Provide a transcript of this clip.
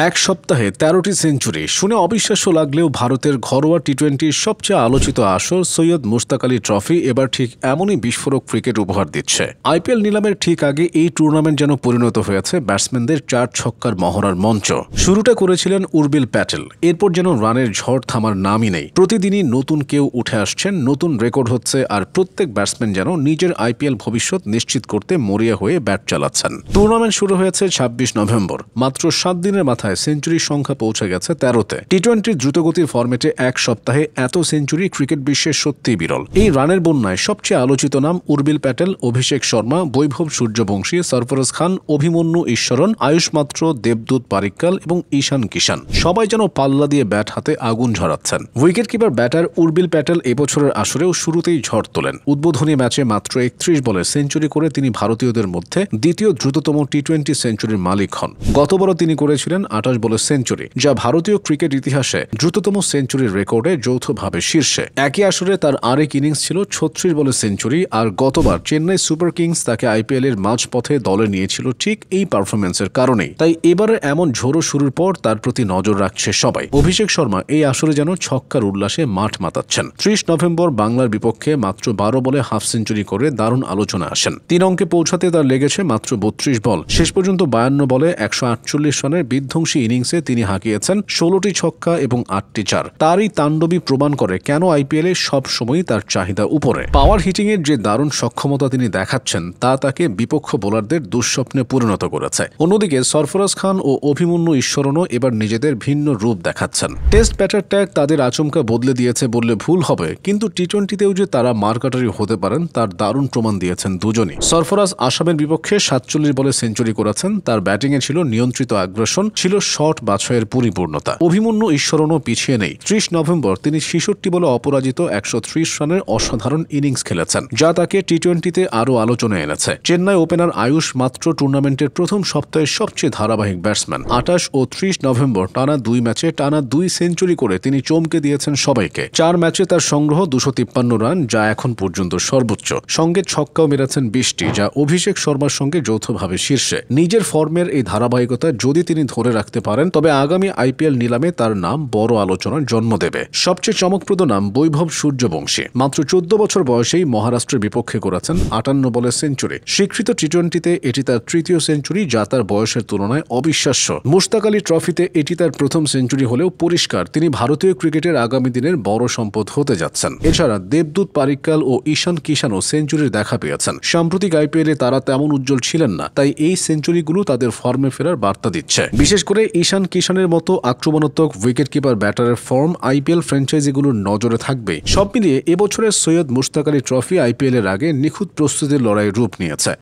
এক সপ্তাহে ১৩টি সেঞ্চুরি শুনে অবিশ্বাস্য লাগলেও ভারতের ঘরোয়া টি-20 সবচেয়ে আলোচিত আসর সৈয়দ মুশতাক আলী ট্রফি এবার ঠিক এমনই বিস্ফোরক ক্রিকেট উপহার দিচ্ছে। আইপিএল নিলামের ঠিক আগে এই টুর্নামেন্ট যেন পরিণত হয়েছে ব্যাটসম্যানদের ৪ ছক্কার মহড়ার মঞ্চ। শুরুটা করেছিলেন উর্বিল প্যাটেল, এরপর যেন রানের ঝড় থামার নামই নেই। প্রতিদিনই নতুন কেউ উঠে আসছেন, নতুন রেকর্ড হচ্ছে, আর প্রত্যেক ব্যাটসম্যান যেন নিজের আইপিএল ভবিষ্যৎ নিশ্চিত করতে মরিয়া হয়ে ব্যাট চালাচ্ছেন। টুর্নামেন্ট শুরু হয়েছে ২৬ নভেম্বর। মাত্র ৭ দিনের মাথায় সেঞ্চুরির সংখ্যা পৌঁছে গেছে ১৩তে। টি-20 দ্রুতগতির ফরম্যাটে এক সপ্তাহে এত সেঞ্চুরি ক্রিকেট বিশ্বের সত্যিই বিরল। এই রানের বন্যায় সবচেয়ে আলোচিত নাম উর্বিল প্যাটেল, অভিষেক শর্মা, বৈভব সূর্যবংশী, সরফরাজ খান, অভিমন্যু ঈশ্বরন, আয়ুষ মাত্র, দেবদূত পারিক্কাল এবং ঈশান কিষান সবাই যেন পাল্লা দিয়ে ব্যাট হাতে আগুন ঝরাচ্ছেন। উইকেট কিপার ব্যাটার উর্বিল প্যাটেল এবছরের আসরেও শুরুতেই ঝড় তোলেন। উদ্বোধনী ম্যাচে মাত্র ৩১ বলে সেঞ্চুরি করে তিনি ভারতীয়দের মধ্যে দ্বিতীয় দ্রুততম টি-20 সেঞ্চুরির মালিক হন। গতবারও তিনি করেছিলেন ২৮ বলে সেঞ্চুরি, যা ভারতীয় ক্রিকেট ইতিহাসে দ্রুততম সেঞ্চুরির রেকর্ডে যৌথভাবে শীর্ষে। একই আসরে তার আরেক ইনিংস ছিল ৩৬ বলে সেঞ্চুরি, আর গতবার চেন্নাই সুপার কিংস তাকে আইপিএল এর মাঝপথে দলে নিয়েছিল ঠিক এই পারফরম্যান্সের কারণেই। তাই এবারের এমন ঝোড়ো শুরুর পর তার প্রতি নজর রাখছে সবাই। অভিষেক শর্মা এই আসরে যেন ছক্কার উল্লাসে মাঠ মাতাচ্ছেন। ৩০ নভেম্বর বাংলার বিপক্ষে মাত্র ১২ বলে হাফ সেঞ্চুরি করে দারুণ আলোচনা আসেন। ৩ অঙ্কে পৌঁছাতে তার লেগেছে মাত্র ৩২ বল। শেষ পর্যন্ত ৫২ বলে ১৪৮ রানের বিধ্বংসী ইনিংসে তিনি হাঁকিয়েছেন ১৬টি ছক্কা এবং ৮টি চার। তারই তাণ্ডবই প্রমাণ করে কেন আইপিএলে সব সময়ই তার চাহিদা উপরে। পাওয়ার হিটিং এর যে দারুণ সক্ষমতা তিনি দেখাচ্ছেন তা তাকে বিপক্ষ বোলারদের দুঃস্বপ্নে পরিণত করেছে। অন্যদিকে সরফরাজ খান ও অভিমন্যু ঈশ্বরনও এবার নিজেদের ভিন্ন রূপ দেখাচ্ছেন। টেস্ট ব্যাটার ট্যাগ তাদের আচমকা বদলে দিয়েছে বললে ভুল হবে, কিন্তু টি-20তেও যে তারা মারকাটারি হতে পারেন তার দারুণ প্রমাণ দিয়েছেন দুজনই। সরফরাজ আসামের বিপক্ষে ৪৭ বলে সেঞ্চুরি করেছেন। তার ব্যাটিংয়ে ছিল নিয়ন্ত্রিত আগ্রাসন, ছিল শট বাছয়ের পরিপূর্ণতা। অভিমন্যু ঈশ্বরনও পিছিয়ে নেই। ৩০ নভেম্বর তিনি ৬৬ বলে অপরাজিত ১৩০ রানের অসাধারণ ইনিংস খেলেছেন, যা তাকে টি-20তে আরও আলোচনায় এনেছে। চেন্নাই ওপেনার আয়ুষ মাত্র টুর্নামেন্টের প্রথম সপ্তাহের সবচেয়ে ধারাবাহিক ব্যাটসম্যান। ২৮ ও ৩০ নভেম্বর টানা ২ ম্যাচে টানা ২ সেঞ্চুরি করে তিনি চমকে দিয়েছেন সবাইকে। ৪ ম্যাচে তার সংগ্রহ ২৫৩ রান, যা এখন পর্যন্ত সর্বোচ্চ। সঙ্গে ছক্কাও মেরেছেন ২০টি, যা অভিষেক শর্মার সঙ্গে যৌথভাবে শীর্ষে। নিজের ফর্মের এই ধারাবাহিকতা যদি তিনি ধরে রাখতে পারেন তবে আগামী আইপিএল নিলামে তার নাম বড় আলোচনার জন্ম দেবে। সবচেয়ে চমকপ্রদ নাম বৈভব সূর্যবংশী। মাত্র ১৪ বছর বয়সেই মহারাষ্ট্রের বিপক্ষে করেছেন ৫৮ বলে সেঞ্চুরি। স্বীকৃত টি-20তে এটি তার তৃতীয় সেঞ্চুরি, যা তার বয়সের তুলনায় অবিশ্বাস্য। মুশতাক আলী ট্রফিতে এটি তার প্রথম সেঞ্চুরি হলেও পরিষ্কার তিনি ভারতীয় ক্রিকেটের আগামী দিনের বড় সম্পদ হতে যাচ্ছেন। এছাড়া দেবদূত পারিক্কাল ও ঈশান কিষানও সেঞ্চুরির দেখা পেয়েছেন। সাম্প্রতিক আইপিএলে তারা তেমন উজ্জ্বল ছিলেন না, তাই এই সেঞ্চুরিগুলো তাদের ফর্মে ফেরার বার্তা দিচ্ছে। বিশেষ করে ঈশান কিষানের মতো আক্রমণাত্মক উইকেট কিপার ব্যাটারের ফর্ম আইপিএল ফ্র্যাঞ্চাইজিগুলোর নজরে থাকবে। সব মিলিয়ে এবছরের সৈয়দ মুশতাক আলী ট্রফি আইপিএল এর আগে নিখুঁত প্রস্তুতির লড়াই রূপ নিয়েছে।